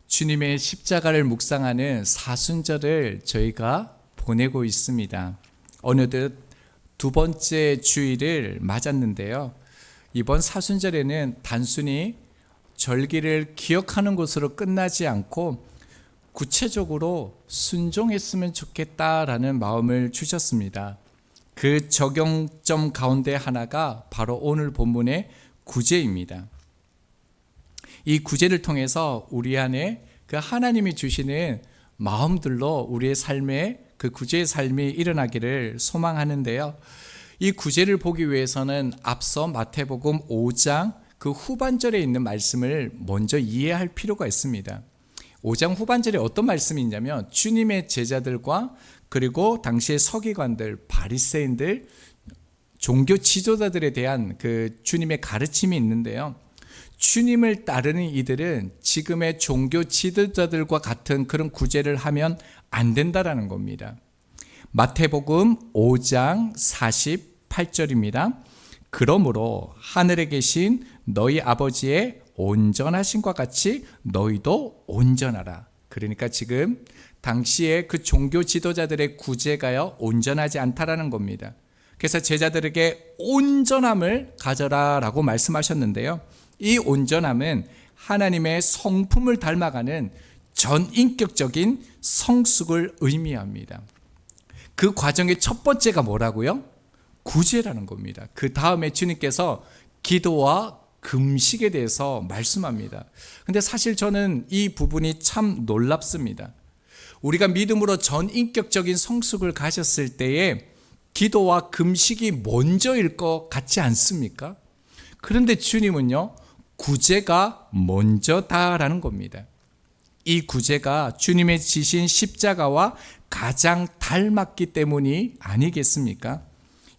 주님의 십자가를 묵상하는 사순절을 저희가 보내고 있습니다. 어느덧 두 번째 주일을 맞았는데요. 이번 사순절에는 단순히 절기를 기억하는 것으로 끝나지 않고 구체적으로 순종했으면 좋겠다라는 마음을 주셨습니다. 그 적용점 가운데 하나가 바로 오늘 본문의 구제입니다. 이 구제를 통해서 우리 안에 그 하나님이 주시는 마음들로 우리의 삶에 그 구제의 삶이 일어나기를 소망하는데요. 이 구제를 보기 위해서는 앞서 마태복음 5장 그 후반절에 있는 말씀을 먼저 이해할 필요가 있습니다. 5장 후반절에 어떤 말씀이 있냐면 주님의 제자들과 그리고 당시의 서기관들, 바리새인들, 종교 지도자들에 대한 그 주님의 가르침이 있는데요. 주님을 따르는 이들은 지금의 종교 지도자들과 같은 그런 구제를 하면 안 된다라는 겁니다. 마태복음 5장 48절입니다. 그러므로 하늘에 계신 너희 아버지의 온전하심과 같이 너희도 온전하라. 그러니까 지금 당시에 그 종교 지도자들의 구제가요 온전하지 않다라는 겁니다. 그래서 제자들에게 온전함을 가져라라고 말씀하셨는데요. 이 온전함은 하나님의 성품을 닮아가는 전인격적인 성숙을 의미합니다. 그 과정의 첫 번째가 뭐라고요? 구제라는 겁니다. 그 다음에 주님께서 기도와 금식에 대해서 말씀합니다. 근데 사실 저는 이 부분이 참 놀랍습니다. 우리가 믿음으로 전인격적인 성숙을 가졌을 때에 기도와 금식이 먼저일 것 같지 않습니까? 그런데 주님은요, 구제가 먼저다라는 겁니다. 이 구제가 주님의 지신 십자가와 가장 닮았기 때문이 아니겠습니까?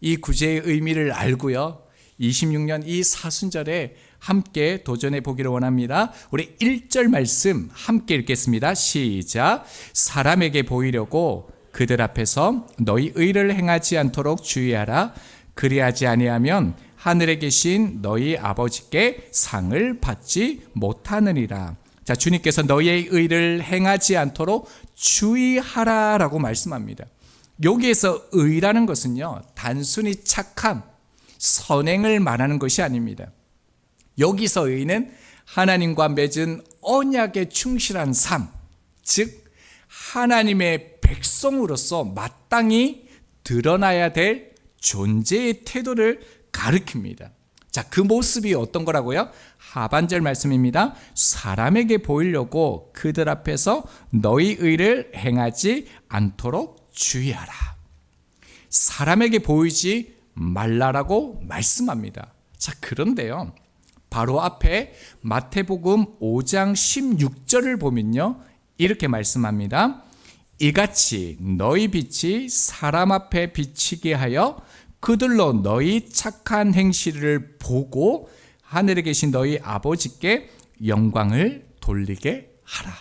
이 구제의 의미를 알고요, 26년 이 사순절에 함께 도전해 보기를 원합니다. 우리 1절 말씀 함께 읽겠습니다. 시작. 사람에게 보이려고 그들 앞에서 너희 의를 행하지 않도록 주의하라. 그리하지 아니하면 하늘에 계신 너희 아버지께 상을 받지 못하느니라. 자, 주님께서 너희의 의를 행하지 않도록 주의하라라고 말씀합니다. 여기에서 의라는 것은요, 단순히 착함, 선행을 말하는 것이 아닙니다. 여기서 의는 하나님과 맺은 언약에 충실한 삶, 즉 하나님의 백성으로서 마땅히 드러나야 될 존재의 태도를 가리킵니다. 자, 그 모습이 어떤 거라고요? 하반절 말씀입니다. 사람에게 보이려고 그들 앞에서 너희 의를 행하지 않도록 주의하라. 사람에게 보이지 말라라고 말씀합니다. 자, 그런데요, 바로 앞에 마태복음 5장 16절을 보면요, 이렇게 말씀합니다. 이같이 너희 빛이 사람 앞에 비치게 하여 그들로 너희 착한 행실을 보고 하늘에 계신 너희 아버지께 영광을 돌리게 하라.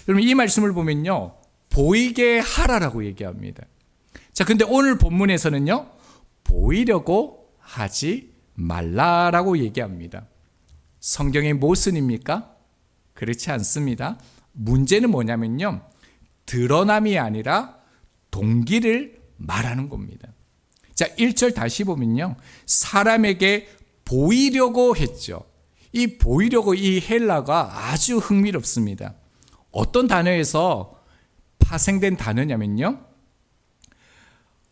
여러분, 이 말씀을 보면요, 보이게 하라라고 얘기합니다. 자, 근데 오늘 본문에서는요, 보이려고 하지 말라라고 얘기합니다. 성경의 모순입니까? 그렇지 않습니다. 문제는 뭐냐면요, 드러남이 아니라 동기를 말하는 겁니다. 자, 1절 다시 보면요, 사람에게 보이려고 했죠. 이 보이려고, 이 헬라가 아주 흥미롭습니다. 어떤 단어에서 파생된 단어냐면요,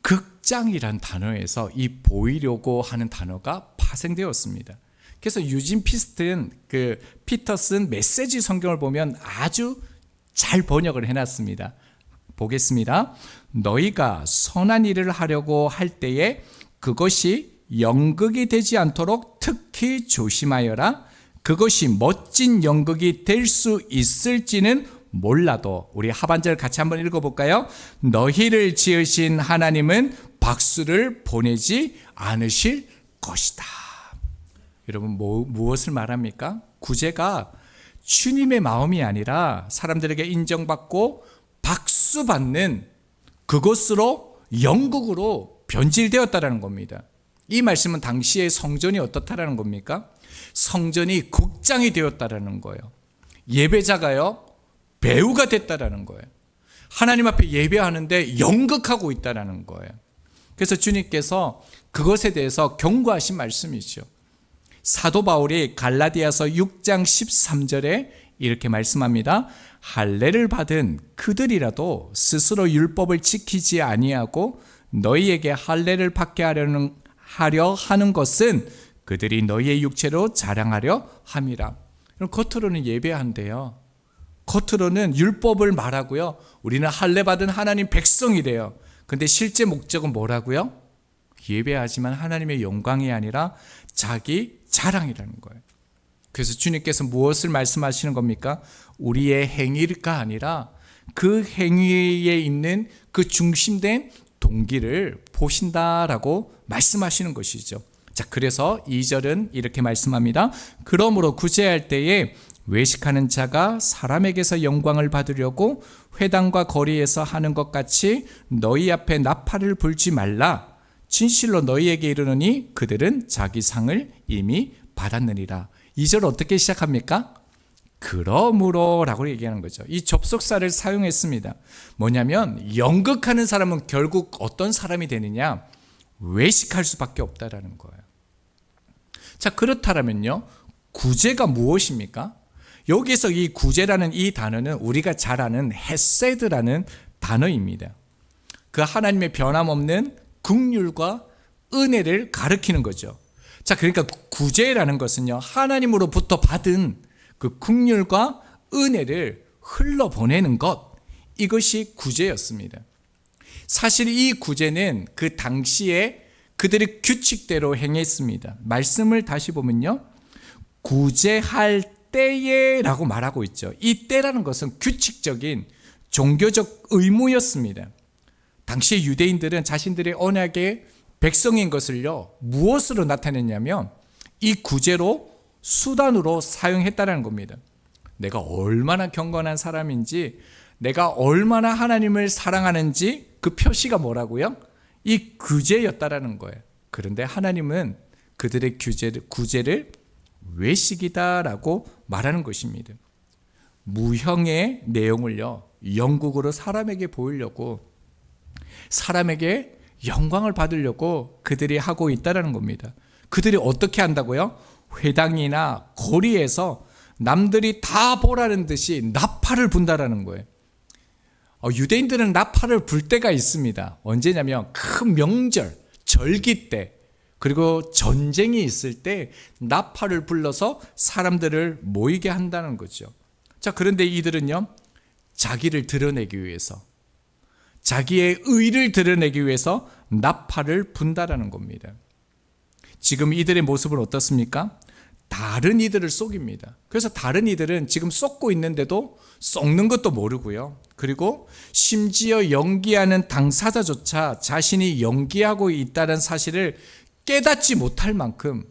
극장이란 단어에서 이 보이려고 하는 단어가 파생되었습니다. 그래서 유진 피터슨 메시지 성경을 보면 아주 잘 번역을 해놨습니다. 보겠습니다. 너희가 선한 일을 하려고 할 때에 그것이 연극이 되지 않도록 특히 조심하여라. 그것이 멋진 연극이 될 수 있을지는 몰라도, 우리 하반절 같이 한번 읽어볼까요? 너희를 지으신 하나님은 박수를 보내지 않으실 것이다. 여러분, 무엇을 말합니까? 구제가 주님의 마음이 아니라 사람들에게 인정받고 박수 받는 그것으로, 연극으로 변질되었다는 겁니다. 이 말씀은 당시의 성전이 어떻다라는 겁니까? 성전이 극장이 되었다라는 거예요. 예배자가요, 배우가 됐다라는 거예요. 하나님 앞에 예배하는데 연극하고 있다라는 거예요. 그래서 주님께서 그것에 대해서 경고하신 말씀이죠. 사도 바울이 갈라디아서 6장 13절에 이렇게 말씀합니다. 할례를 받은 그들이라도 스스로 율법을 지키지 아니하고 너희에게 할례를 받게 하려 하는 것은 그들이 너희의 육체로 자랑하려 함이라. 그럼 겉으로는 예배한대요. 겉으로는 율법을 말하고요. 우리는 할례 받은 하나님 백성이래요. 근데 실제 목적은 뭐라고요? 예배하지만 하나님의 영광이 아니라 자기 자랑이라는 거예요. 그래서 주님께서 무엇을 말씀하시는 겁니까? 우리의 행위가 아니라 그 행위에 있는 그 중심된 동기를 보신다라고 말씀하시는 것이죠. 자, 그래서 2절은 이렇게 말씀합니다. 그러므로 구제할 때에 외식하는 자가 사람에게서 영광을 받으려고 회당과 거리에서 하는 것 같이 너희 앞에 나팔을 불지 말라. 진실로 너희에게 이르노니 그들은 자기 상을 이미 받았느니라. 2절 어떻게 시작합니까? 그러므로 라고 얘기하는 거죠. 이 접속사를 사용했습니다. 뭐냐면 연극하는 사람은 결국 어떤 사람이 되느냐? 외식할 수밖에 없다라는 거예요. 자, 그렇다면요, 구제가 무엇입니까? 여기서 이 구제라는 이 단어는 우리가 잘 아는 헤세드라는 단어입니다. 그 하나님의 변함없는 긍휼과 은혜를 가리키는 거죠. 자, 그러니까 구제라는 것은요, 하나님으로부터 받은 그 긍휼과 은혜를 흘러보내는 것, 이것이 구제였습니다. 사실 이 구제는 그 당시에 그들의 규칙대로 행했습니다. 말씀을 다시 보면요, 구제할 때에 라고 말하고 있죠. 이 때라는 것은 규칙적인 종교적 의무였습니다. 당시 유대인들은 자신들의 언약의 백성인 것을요, 무엇으로 나타냈냐면 이 구제로 수단으로 사용했다는 겁니다. 내가 얼마나 경건한 사람인지, 내가 얼마나 하나님을 사랑하는지 그 표시가 뭐라고요? 이 구제였다라는 거예요. 그런데 하나님은 그들의 구제를 외식이다라고 말하는 것입니다. 무형의 내용을요, 영국으로 사람에게 보이려고, 사람에게 영광을 받으려고 그들이 하고 있다는 겁니다. 그들이 어떻게 한다고요? 회당이나 거리에서 남들이 다 보라는 듯이 나팔을 분다라는 거예요. 유대인들은 나팔을 불 때가 있습니다. 언제냐면 큰 명절, 절기 때, 그리고 전쟁이 있을 때 나팔을 불러서 사람들을 모이게 한다는 거죠. 자, 그런데 이들은요, 자기를 드러내기 위해서, 자기의 의를 드러내기 위해서 나팔을 분다라는 겁니다. 지금 이들의 모습은 어떻습니까? 다른 이들을 속입니다. 그래서 다른 이들은 지금 쏟고 있는데도 쏟는 것도 모르고요. 그리고 심지어 연기하는 당사자조차 자신이 연기하고 있다는 사실을 깨닫지 못할 만큼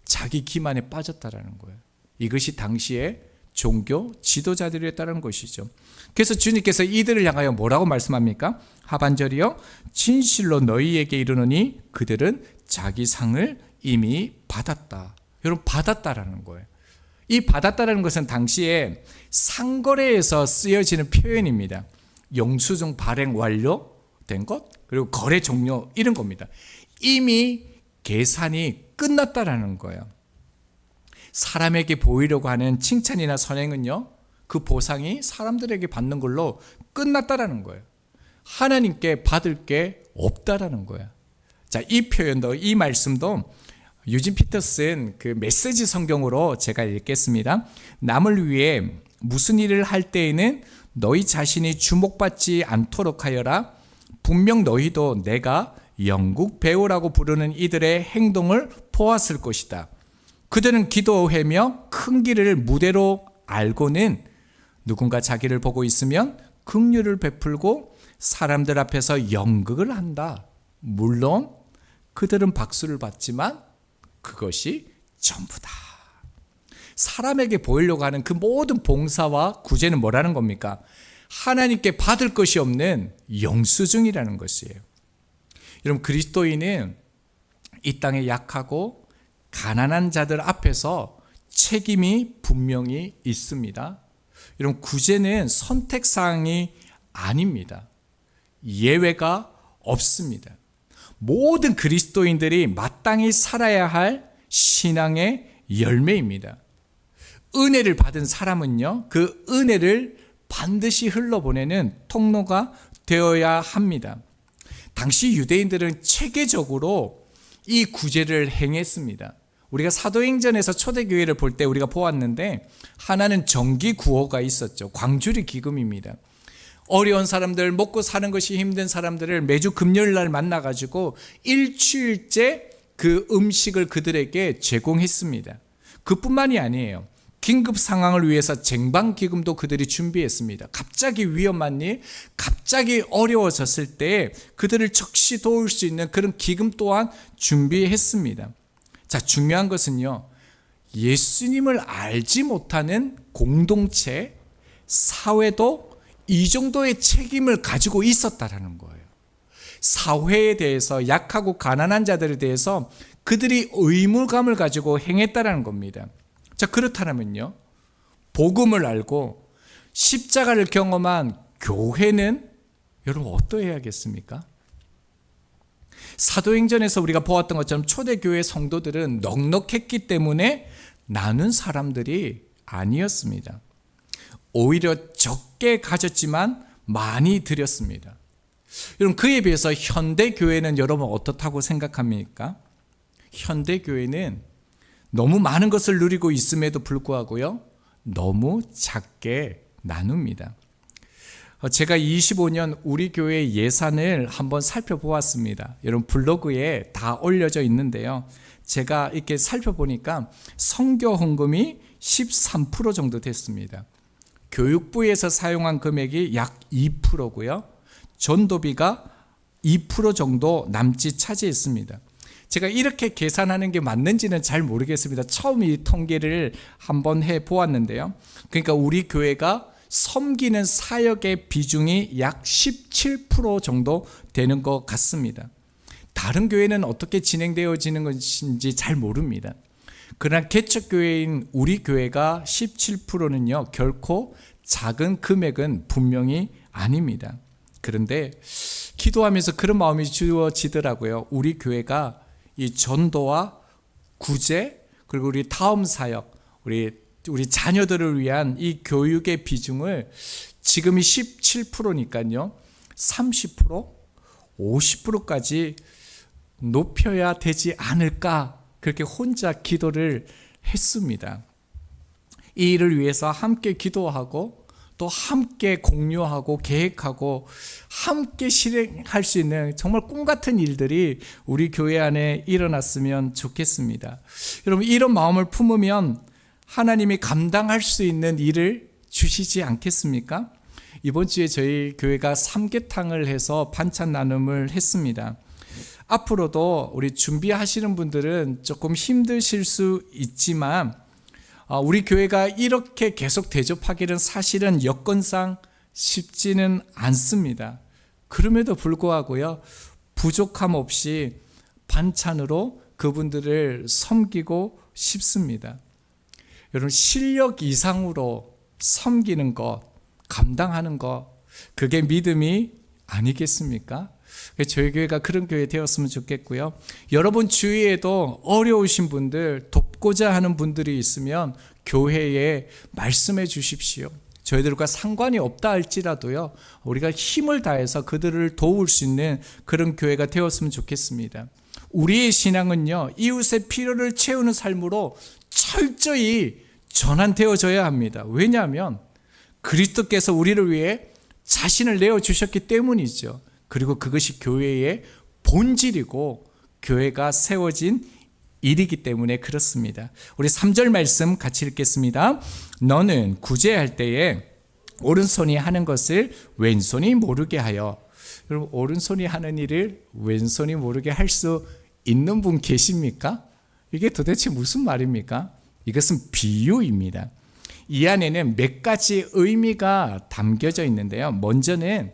자기 기만에 빠졌다라는 거예요. 이것이 당시의 종교 지도자들이었다는 것이죠. 그래서 주님께서 이들을 향하여 뭐라고 말씀합니까? 하반절이요, 진실로 너희에게 이르노니 그들은 자기 상을 이미 받았다. 여러분, 받았다라는 거예요. 이 받았다라는 것은 당시에 상거래에서 쓰여지는 표현입니다. 영수증 발행 완료된 것, 그리고 거래 종료, 이런 겁니다. 이미 계산이 끝났다라는 거예요. 사람에게 보이려고 하는 칭찬이나 선행은요, 그 보상이 사람들에게 받는 걸로 끝났다라는 거예요. 하나님께 받을 게 없다라는 거예요. 자, 이 표현도, 이 말씀도 유진 피터슨 그 메시지 성경으로 제가 읽겠습니다. 남을 위해 무슨 일을 할 때에는 너희 자신이 주목받지 않도록 하여라. 분명 너희도 내가 영국 배우라고 부르는 이들의 행동을 보았을 것이다. 그들은 기도하며 큰 길을 무대로 알고는 누군가 자기를 보고 있으면 긍휼을 베풀고 사람들 앞에서 연극을 한다. 물론 그들은 박수를 받지만 그것이 전부다. 사람에게 보이려고 하는 그 모든 봉사와 구제는 뭐라는 겁니까? 하나님께 받을 것이 없는 영수증이라는 것이에요. 여러분, 그리스도인은 이 땅에 약하고 가난한 자들 앞에서 책임이 분명히 있습니다. 여러분, 구제는 선택사항이 아닙니다. 예외가 없습니다. 모든 그리스도인들이 마땅히 살아야 할 신앙의 열매입니다. 은혜를 받은 사람은요, 그 은혜를 반드시 흘러보내는 통로가 되어야 합니다. 당시 유대인들은 체계적으로 이 구제를 행했습니다. 우리가 사도행전에서 초대교회를 볼 때 우리가 보았는데, 하나는 정기 구호가 있었죠. 광주리 기금입니다. 어려운 사람들, 먹고 사는 것이 힘든 사람들을 매주 금요일 날 만나가지고 일주일째 그 음식을 그들에게 제공했습니다. 그뿐만이 아니에요. 긴급 상황을 위해서 쟁반기금도 그들이 준비했습니다. 갑자기 위험한 일, 갑자기 어려워졌을 때 그들을 즉시 도울 수 있는 그런 기금 또한 준비했습니다. 자, 중요한 것은요, 예수님을 알지 못하는 공동체, 사회도 이 정도의 책임을 가지고 있었다라는 거예요. 사회에 대해서, 약하고 가난한 자들에 대해서 그들이 의무감을 가지고 행했다라는 겁니다. 자, 그렇다면요, 복음을 알고 십자가를 경험한 교회는 여러분 어떠해야겠습니까? 사도행전에서 우리가 보았던 것처럼 초대교회 성도들은 넉넉했기 때문에 나눈 사람들이 아니었습니다. 오히려 적게 가졌지만 많이 드렸습니다. 여러분, 그에 비해서 현대교회는 여러분 어떻다고 생각합니까? 현대교회는 너무 많은 것을 누리고 있음에도 불구하고요, 너무 작게 나눕니다. 제가 25년 우리 교회 예산을 한번 살펴보았습니다. 여러분, 블로그에 다 올려져 있는데요, 제가 이렇게 살펴보니까 선교 헌금이 13% 정도 됐습니다. 교육부에서 사용한 금액이 약 2%고요. 전도비가 2% 정도 남짓 차지했습니다. 제가 이렇게 계산하는 게 맞는지는 잘 모르겠습니다. 처음 이 통계를 한번 해보았는데요. 그러니까 우리 교회가 섬기는 사역의 비중이 약 17% 정도 되는 것 같습니다. 다른 교회는 어떻게 진행되어지는 것인지 잘 모릅니다. 그러나 개척교회인 우리 교회가 17%는요, 결코 작은 금액은 분명히 아닙니다. 그런데 기도하면서 그런 마음이 주어지더라고요. 우리 교회가 이 전도와 구제, 그리고 우리 다음 사역, 우리 자녀들을 위한 이 교육의 비중을 지금이 17%니까요, 30%, 50%까지 높여야 되지 않을까, 그렇게 혼자 기도를 했습니다. 이 일을 위해서 함께 기도하고 또 함께 공유하고 계획하고 함께 실행할 수 있는 정말 꿈 같은 일들이 우리 교회 안에 일어났으면 좋겠습니다. 여러분, 이런 마음을 품으면 하나님이 감당할 수 있는 일을 주시지 않겠습니까? 이번 주에 저희 교회가 삼계탕을 해서 반찬 나눔을 했습니다. 앞으로도 우리 준비하시는 분들은 조금 힘드실 수 있지만, 우리 교회가 이렇게 계속 대접하기는 사실은 여건상 쉽지는 않습니다. 그럼에도 불구하고요, 부족함 없이 반찬으로 그분들을 섬기고 싶습니다. 여러분, 실력 이상으로 섬기는 것, 감당하는 것, 그게 믿음이 아니겠습니까? 저희 교회가 그런 교회 되었으면 좋겠고요. 여러분 주위에도 어려우신 분들, 돕고자 하는 분들이 있으면 교회에 말씀해 주십시오. 저희들과 상관이 없다 할지라도요, 우리가 힘을 다해서 그들을 도울 수 있는 그런 교회가 되었으면 좋겠습니다. 우리의 신앙은요, 이웃의 필요를 채우는 삶으로 철저히 전환되어져야 합니다. 왜냐하면 그리스도께서 우리를 위해 자신을 내어주셨기 때문이죠. 그리고 그것이 교회의 본질이고 교회가 세워진 일이기 때문에 그렇습니다. 우리 3절 말씀 같이 읽겠습니다. 너는 구제할 때에 오른손이 하는 것을 왼손이 모르게 하여. 여러분, 오른손이 하는 일을 왼손이 모르게 할 수 있는 분 계십니까? 이게 도대체 무슨 말입니까? 이것은 비유입니다. 이 안에는 몇 가지 의미가 담겨져 있는데요. 먼저는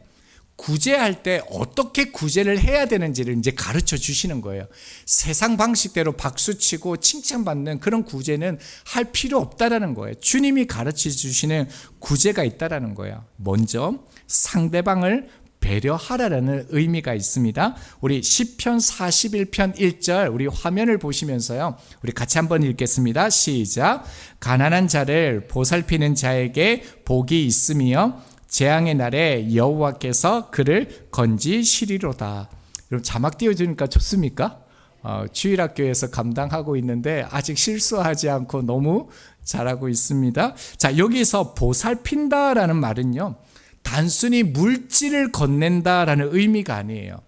구제할 때 어떻게 구제를 해야 되는지를 이제 가르쳐 주시는 거예요. 세상 방식대로 박수치고 칭찬받는 그런 구제는 할 필요 없다라는 거예요. 주님이 가르쳐 주시는 구제가 있다라는 거예요. 먼저 상대방을 배려하라라는 의미가 있습니다. 우리 시편 41편 1절 우리 화면을 보시면서요, 우리 같이 한번 읽겠습니다. 시작. 가난한 자를 보살피는 자에게 복이 있으며 재앙의 날에 여호와께서 그를 건지시리로다. 여러분 자막 띄워주니까 좋습니까? 주일학교에서 감당하고 있는데 아직 실수하지 않고 너무 잘하고 있습니다. 자, 여기서 보살핀다라는 말은요, 단순히 물질을 건넨다라는 의미가 아니에요.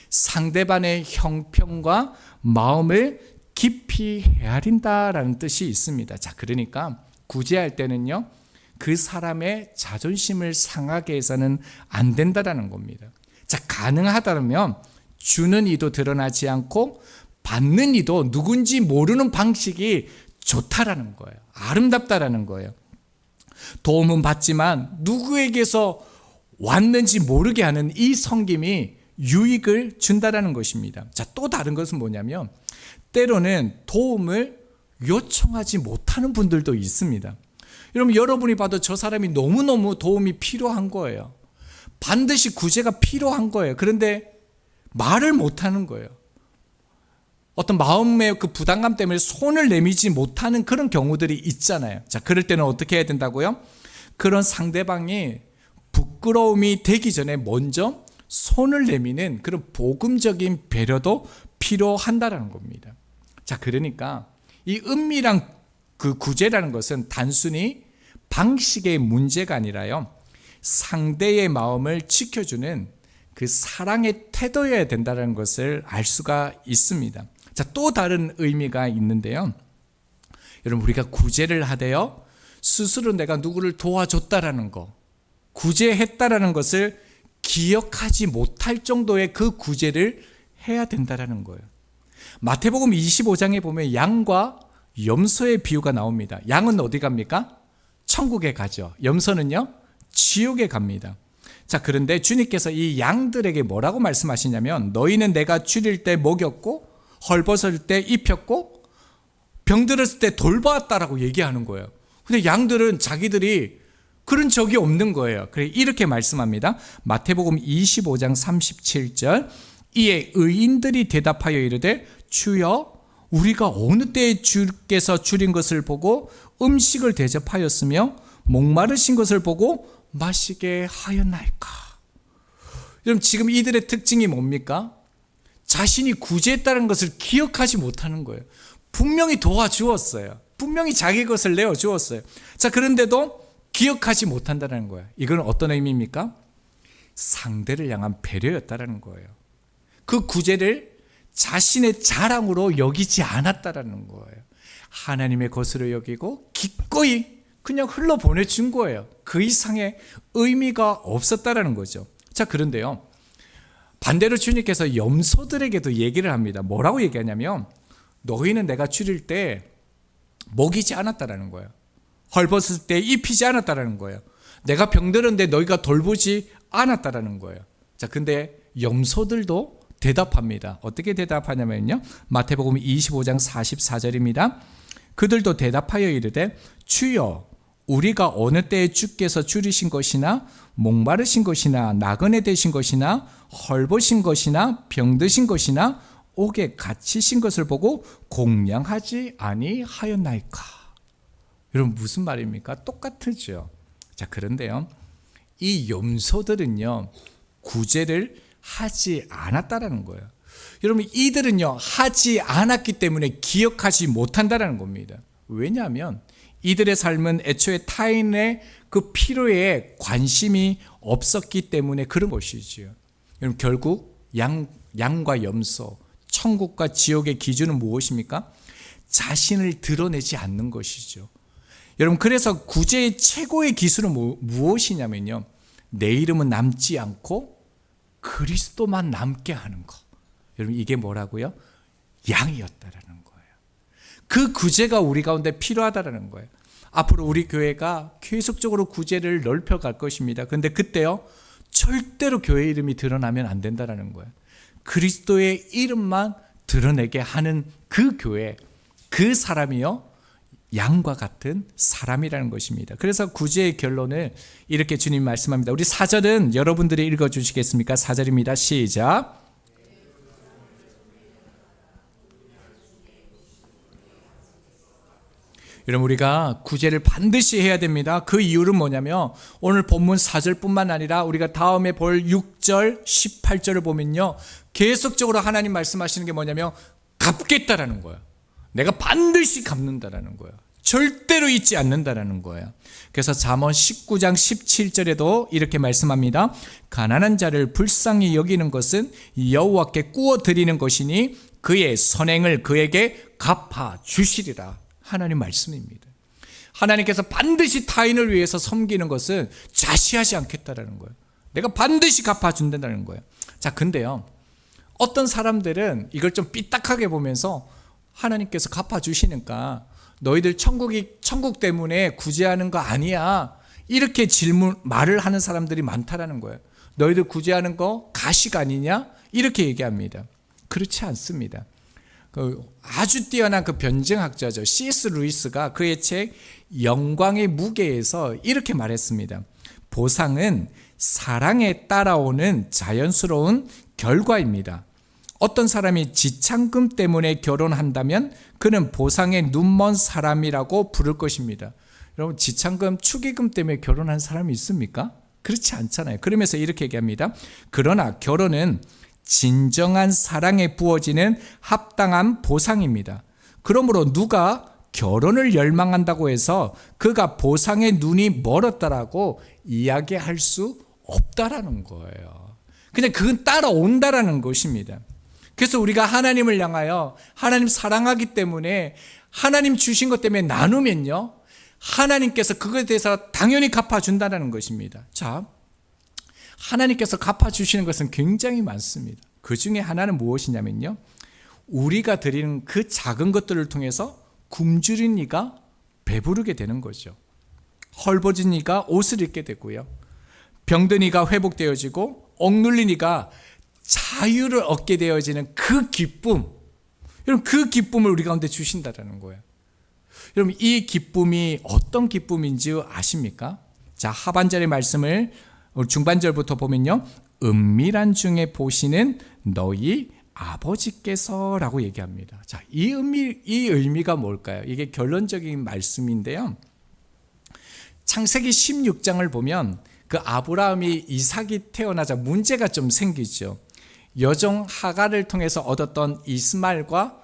상대방의 형편과 마음을 깊이 헤아린다라는 뜻이 있습니다. 자, 그러니까 구제할 때는요, 그 사람의 자존심을 상하게 해서는 안 된다라는 겁니다. 자, 가능하다면 주는 이도 드러나지 않고 받는 이도 누군지 모르는 방식이 좋다라는 거예요. 아름답다라는 거예요. 도움은 받지만 누구에게서 왔는지 모르게 하는 이 섬김이 유익을 준다라는 것입니다. 자, 또 다른 것은 뭐냐면 때로는 도움을 요청하지 못하는 분들도 있습니다. 여러분이 봐도 저 사람이 너무너무 도움이 필요한 거예요. 반드시 구제가 필요한 거예요. 그런데 말을 못하는 거예요. 어떤 마음의 그 부담감 때문에 손을 내밀지 못하는 그런 경우들이 있잖아요. 자, 그럴 때는 어떻게 해야 된다고요? 그런 상대방이 부끄러움이 되기 전에 먼저 손을 내미는 그런 복음적인 배려도 필요한다라는 겁니다. 자, 그러니까 이 은밀한 그 구제라는 것은 단순히 방식의 문제가 아니라요, 상대의 마음을 지켜주는 그 사랑의 태도여야 된다는 것을 알 수가 있습니다. 자, 또 다른 의미가 있는데요, 여러분 우리가 구제를 하되어 스스로 내가 누구를 도와줬다라는 거, 구제했다라는 것을 기억하지 못할 정도의 그 구제를 해야 된다라는 거예요. 마태복음 25장에 보면 양과 염소의 비유가 나옵니다. 양은 어디 갑니까? 천국에 가죠. 염소는요, 지옥에 갑니다. 자, 그런데 주님께서 이 양들에게 뭐라고 말씀하시냐면, 너희는 내가 줄일 때 먹였고 헐벗을 때 입혔고 병들었을 때 돌보았다라고 얘기하는 거예요. 근데 양들은 자기들이 그런 적이 없는 거예요. 그래서 이렇게 말씀합니다. 마태복음 25장 37절. 이에 의인들이 대답하여 이르되 주여, 우리가 어느 때에 주께서 줄인 것을 보고 음식을 대접하였으며 목마르신 것을 보고 마시게 하였나이까. 여러분, 지금 이들의 특징이 뭡니까? 자신이 구제했다는 것을 기억하지 못하는 거예요. 분명히 도와주었어요. 분명히 자기 것을 내어주었어요. 자, 그런데도 기억하지 못한다는 거예요. 이건 어떤 의미입니까? 상대를 향한 배려였다는 거예요. 그 구제를 자신의 자랑으로 여기지 않았다라는 거예요. 하나님의 것으로 여기고 기꺼이 그냥 흘러보내준 거예요. 그 이상의 의미가 없었다라는 거죠. 자, 그런데요, 반대로 주님께서 염소들에게도 얘기를 합니다. 뭐라고 얘기하냐면, 너희는 내가 줄일 때 먹이지 않았다라는 거예요. 헐벗을 때 입히지 않았다라는 거예요. 내가 병들었는데 너희가 돌보지 않았다라는 거예요. 자, 근데 염소들도 대답합니다. 어떻게 대답하냐면요, 마태복음 25장 44절입니다. 그들도 대답하여 이르되 주여, 우리가 어느 때에 주께서 줄이신 것이나 목마르신 것이나 나그네 되신 것이나 헐벗은 것이나 병드신 것이나 옥에 갇히신 것을 보고 공양하지 아니하였나이까. 여러분, 무슨 말입니까? 똑같죠. 자, 그런데요, 이 염소들은요, 구제를 하지 않았다라는 거예요. 여러분, 이들은요, 하지 않았기 때문에 기억하지 못한다라는 겁니다. 왜냐하면 이들의 삶은 애초에 타인의 그 필요에 관심이 없었기 때문에 그런 것이지요. 여러분, 결국 양과 염소, 천국과 지옥의 기준은 무엇입니까? 자신을 드러내지 않는 것이죠. 여러분, 그래서 구제의 최고의 기술은 무엇이냐면요, 내 이름은 남지 않고 그리스도만 남게 하는 것. 여러분, 이게 뭐라고요? 양이었다라는 거예요. 그 구제가 우리 가운데 필요하다라는 거예요. 앞으로 우리 교회가 계속적으로 구제를 넓혀갈 것입니다. 그런데 그때요, 절대로 교회 이름이 드러나면 안 된다는 거예요. 그리스도의 이름만 드러내게 하는 그 교회, 그 사람이요 양과 같은 사람이라는 것입니다. 그래서 구제의 결론을 이렇게 주님 말씀합니다. 우리 4절은 여러분들이 읽어주시겠습니까? 4절입니다. 시작. 여러분, 우리가 구제를 반드시 해야 됩니다. 그 이유는 뭐냐면 오늘 본문 4절뿐만 아니라 우리가 다음에 볼 6절, 18절을 보면요, 계속적으로 하나님 말씀하시는 게 뭐냐면 갚겠다라는 거예요. 내가 반드시 갚는다라는 거예요. 절대로 잊지 않는다라는 거예요. 그래서 잠언 19장 17절에도 이렇게 말씀합니다. 가난한 자를 불쌍히 여기는 것은 여호와께 구워 드리는 것이니 그의 선행을 그에게 갚아 주시리라. 하나님 말씀입니다. 하나님께서 반드시 타인을 위해서 섬기는 것은 자시하지 않겠다라는 거예요. 내가 반드시 갚아준다는 거예요. 자, 근데요, 어떤 사람들은 이걸 좀 삐딱하게 보면서 하나님께서 갚아주시니까 너희들 천국 때문에 구제하는 거 아니야, 이렇게 말을 하는 사람들이 많다라는 거예요. 너희들 구제하는 거 가식 아니냐, 이렇게 얘기합니다. 그렇지 않습니다. 아주 뛰어난 그 변증학자죠, C.S. 루이스가 그의 책 영광의 무게에서 이렇게 말했습니다. 보상은 사랑에 따라오는 자연스러운 결과입니다. 어떤 사람이 지참금 때문에 결혼한다면 그는 보상에 눈먼 사람이라고 부를 것입니다. 여러분, 지참금, 축의금 때문에 결혼한 사람이 있습니까? 그렇지 않잖아요. 그러면서 이렇게 얘기합니다. 그러나 결혼은 진정한 사랑에 부어지는 합당한 보상입니다. 그러므로 누가 결혼을 열망한다고 해서 그가 보상의 눈이 멀었다라고 이야기할 수 없다라는 거예요. 그냥 그건 따라온다라는 것입니다. 그래서 우리가 하나님을 향하여 하나님 사랑하기 때문에 하나님 주신 것 때문에 나누면요, 하나님께서 그것에 대해서 당연히 갚아준다는 것입니다. 자, 하나님께서 갚아주시는 것은 굉장히 많습니다. 그 중에 하나는 무엇이냐면요, 우리가 드리는 그 작은 것들을 통해서 굶주린 이가 배부르게 되는 거죠. 헐벗은 이가 옷을 입게 되고요, 병든 이가 회복되어지고 억눌린 이가 자유를 얻게 되어지는 그 기쁨, 여러분, 그 기쁨을 우리 가운데 주신다는 거예요. 여러분, 이 기쁨이 어떤 기쁨인지 아십니까? 자, 하반절의 말씀을 중반절부터 보면요, 은밀한 중에 보시는 너희 아버지께서라고 얘기합니다. 자, 이 의미가 뭘까요? 이게 결론적인 말씀인데요, 창세기 16장을 보면 그 아브라함이 이삭이 태어나자 문제가 좀 생기죠. 여종 하갈을 통해서 얻었던 이스마엘과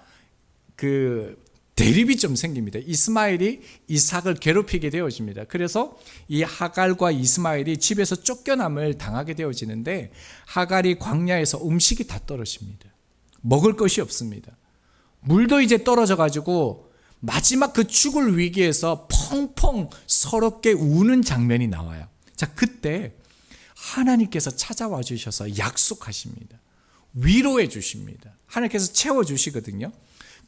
그 대립이 좀 생깁니다. 이스마엘이 이삭을 괴롭히게 되어집니다. 그래서 이 하갈과 이스마엘이 집에서 쫓겨남을 당하게 되어지는데, 하갈이 광야에서 음식이 다 떨어집니다. 먹을 것이 없습니다. 물도 이제 떨어져 가지고 마지막 그 죽을 위기에서 펑펑 서럽게 우는 장면이 나와요. 자, 그때 하나님께서 찾아와 주셔서 약속하십니다. 위로해 주십니다. 하나님께서 채워주시거든요.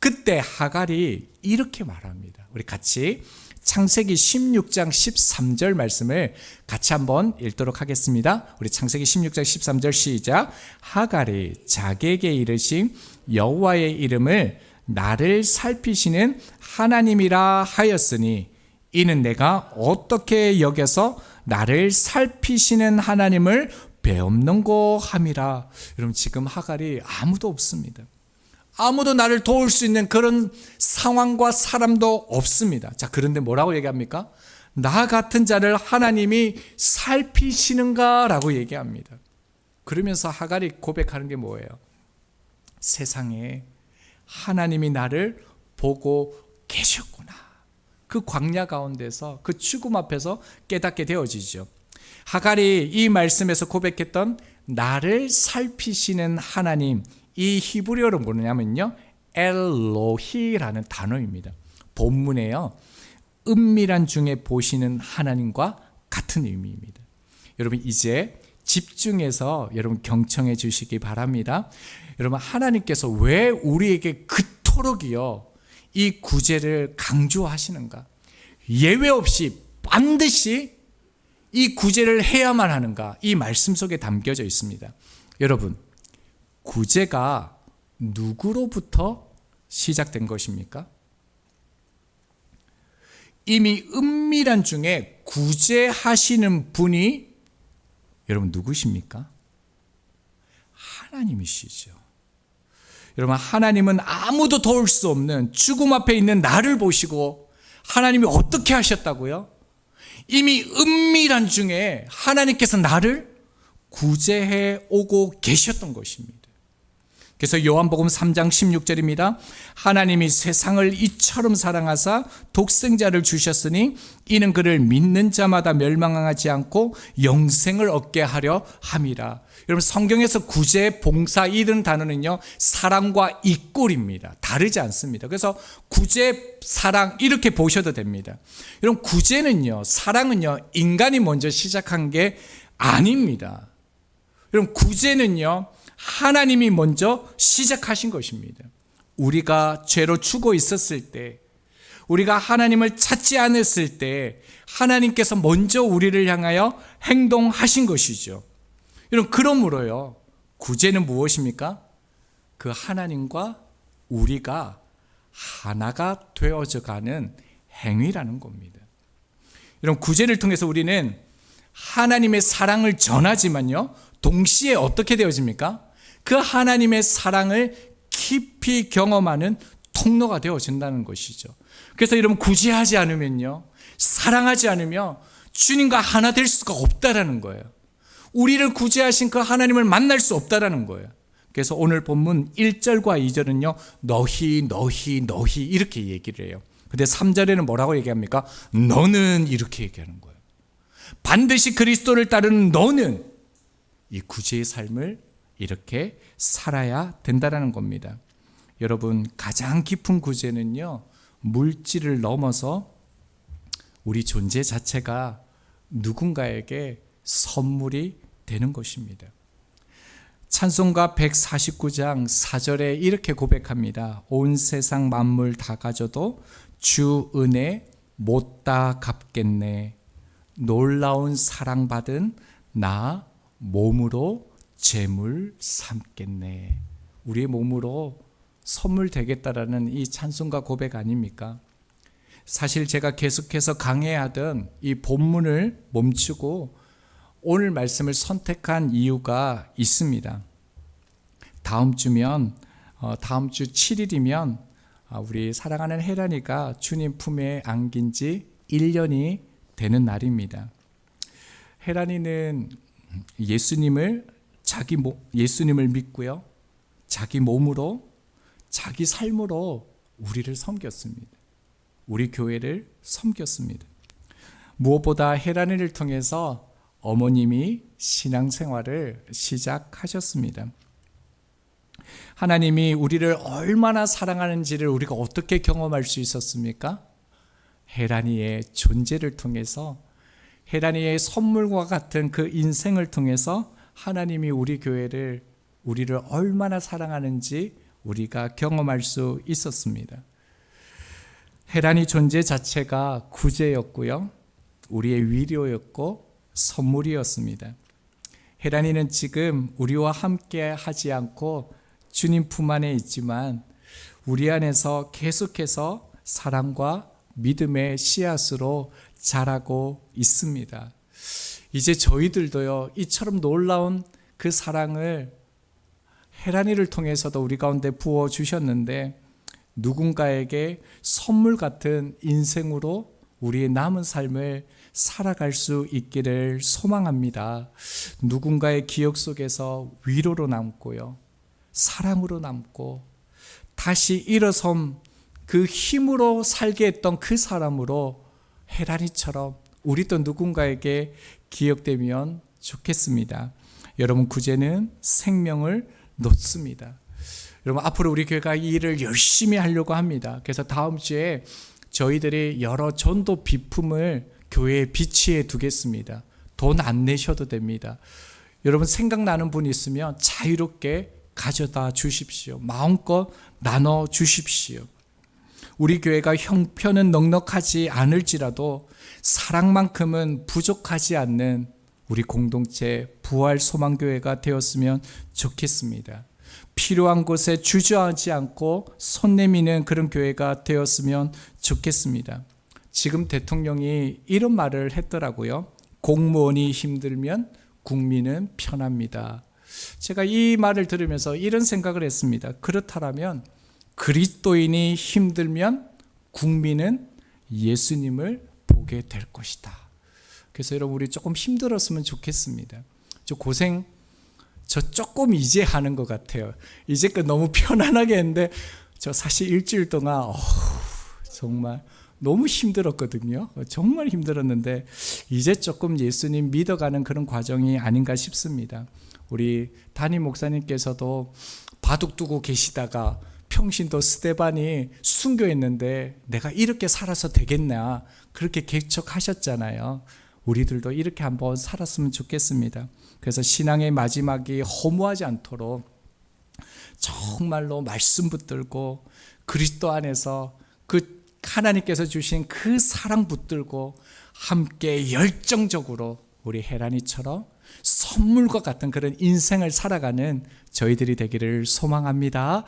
그때 하갈이 이렇게 말합니다. 우리 같이 창세기 16장 13절 말씀을 같이 한번 읽도록 하겠습니다. 우리 창세기 16장 13절 시작. 하갈이 자기에게 이르신 여호와의 이름을 나를 살피시는 하나님이라 하였으니 이는 내가 어떻게 여겨서 나를 살피시는 하나님을 배없는고 함이라. 여러분, 지금 하갈이 아무도 없습니다. 아무도 나를 도울 수 있는 그런 상황과 사람도 없습니다. 자, 그런데 뭐라고 얘기합니까? 나 같은 자를 하나님이 살피시는가? 라고 얘기합니다. 그러면서 하갈이 고백하는 게 뭐예요? 세상에 하나님이 나를 보고 계셨구나. 그 광야 가운데서, 그 죽음 앞에서 깨닫게 되어지죠. 하갈이 이 말씀에서 고백했던 나를 살피시는 하나님, 이 히브리어로 뭐냐면요, 엘로히라는 단어입니다. 본문에요, 은밀한 중에 보시는 하나님과 같은 의미입니다. 여러분, 이제 집중해서 여러분 경청해 주시기 바랍니다. 여러분, 하나님께서 왜 우리에게 그토록이요 이 구제를 강조하시는가? 예외 없이 반드시 이 구제를 해야만 하는가? 이 말씀 속에 담겨져 있습니다. 여러분, 구제가 누구로부터 시작된 것입니까? 이미 은밀한 중에 구제하시는 분이 여러분 누구십니까? 하나님이시죠. 여러분, 하나님은 아무도 도울 수 없는 죽음 앞에 있는 나를 보시고 하나님이 어떻게 하셨다고요? 이미 은밀한 중에 하나님께서 나를 구제해 오고 계셨던 것입니다. 그래서 요한복음 3장 16절입니다. 하나님이 세상을 이처럼 사랑하사 독생자를 주셨으니 이는 그를 믿는 자마다 멸망하지 않고 영생을 얻게 하려 함이라. 여러분, 성경에서 구제, 봉사 이런 단어는요, 사랑과 이꼴입니다. 다르지 않습니다. 그래서 구제, 사랑 이렇게 보셔도 됩니다. 여러분, 구제는요, 사랑은요, 인간이 먼저 시작한 게 아닙니다. 여러분, 구제는요, 하나님이 먼저 시작하신 것입니다. 우리가 죄로 죽어 있었을 때, 우리가 하나님을 찾지 않았을 때 하나님께서 먼저 우리를 향하여 행동하신 것이죠. 여러분, 그러므로요, 구제는 무엇입니까? 그 하나님과 우리가 하나가 되어져 가는 행위라는 겁니다. 여러분, 구제를 통해서 우리는 하나님의 사랑을 전하지만요, 동시에 어떻게 되어집니까? 그 하나님의 사랑을 깊이 경험하는 통로가 되어진다는 것이죠. 그래서 여러분, 구제하지 않으면요, 사랑하지 않으면 주님과 하나 될 수가 없다라는 거예요. 우리를 구제하신 그 하나님을 만날 수 없다라는 거예요. 그래서 오늘 본문 1절과 2절은요, 너희 이렇게 얘기를 해요. 근데 3절에는 뭐라고 얘기합니까? 너는 이렇게 얘기하는 거예요. 반드시 그리스도를 따르는 너는 이 구제의 삶을 이렇게 살아야 된다는 겁니다. 여러분, 가장 깊은 구제는요, 물질을 넘어서 우리 존재 자체가 누군가에게 선물이 되는 것입니다. 찬송가 149장 4절에 이렇게 고백합니다. 온 세상 만물 다 가져도 주 은혜 못 다 갚겠네. 놀라운 사랑받은 나 몸으로 재물 삼겠네. 우리의 몸으로 선물 되겠다라는 이 찬송가 고백 아닙니까? 사실 제가 계속해서 강해하던 이 본문을 멈추고 오늘 말씀을 선택한 이유가 있습니다. 다음 주 7일이면 우리 사랑하는 혜란이가 주님 품에 안긴 지 1년이 되는 날입니다. 혜란이는 예수님을 믿고요, 자기 몸으로, 자기 삶으로 우리를 섬겼습니다. 우리 교회를 섬겼습니다. 무엇보다 혜란이를 통해서 어머님이 신앙생활을 시작하셨습니다. 하나님이 우리를 얼마나 사랑하는지를 우리가 어떻게 경험할 수 있었습니까? 혜란이의 존재를 통해서, 혜란이의 선물과 같은 그 인생을 통해서 하나님이 우리를 얼마나 사랑하는지 우리가 경험할 수 있었습니다. 혜란이 존재 자체가 구제였고요, 우리의 위로였고 선물이었습니다. 혜란이는 지금 우리와 함께 하지 않고 주님 품 안에 있지만 우리 안에서 계속해서 사랑과 믿음의 씨앗으로 자라고 있습니다. 이제 저희들도요, 이처럼 놀라운 그 사랑을 혜란이를 통해서도 우리 가운데 부어주셨는데, 누군가에게 선물 같은 인생으로 우리의 남은 삶을 살아갈 수 있기를 소망합니다. 누군가의 기억 속에서 위로로 남고요, 사랑으로 남고, 다시 일어선 그 힘으로 살게 했던 그 사람으로 혜란이처럼 우리도 누군가에게 기억되면 좋겠습니다. 여러분, 구제는 생명을 놓습니다. 여러분, 앞으로 우리 교회가 이 일을 열심히 하려고 합니다. 그래서 다음 주에 저희들이 여러 전도 비품을 교회에 비치해 두겠습니다. 돈 안 내셔도 됩니다. 여러분, 생각나는 분 있으면 자유롭게 가져다 주십시오. 마음껏 나눠 주십시오. 우리 교회가 형편은 넉넉하지 않을지라도 사랑만큼은 부족하지 않는 우리 공동체 부활 소망교회가 되었으면 좋겠습니다. 필요한 곳에 주저하지 않고 손 내미는 그런 교회가 되었으면 좋겠습니다. 지금 대통령이 이런 말을 했더라고요. 공무원이 힘들면 국민은 편합니다. 제가 이 말을 들으면서 이런 생각을 했습니다. 그렇다면 그리스도인이 힘들면 국민은 예수님을 보게 될 것이다. 그래서 여러분 우리 조금 힘들었으면 좋겠습니다. 저 조금 이제 하는 것 같아요. 이제껏 너무 편안하게 했는데 저 사실 일주일 동안 정말 너무 힘들었거든요. 정말 힘들었는데 이제 조금 예수님 믿어가는 그런 과정이 아닌가 싶습니다. 우리 담임 목사님께서도 바둑 두고 계시다가 평신도 스데반이 순교했는데 내가 이렇게 살아서 되겠나 그렇게 개척하셨잖아요. 우리들도 이렇게 한번 살았으면 좋겠습니다. 그래서 신앙의 마지막이 허무하지 않도록 정말로 말씀 붙들고 그리스도 안에서 그 하나님께서 주신 그 사랑 붙들고 함께 열정적으로 우리 헤라니처럼 선물과 같은 그런 인생을 살아가는 저희들이 되기를 소망합니다.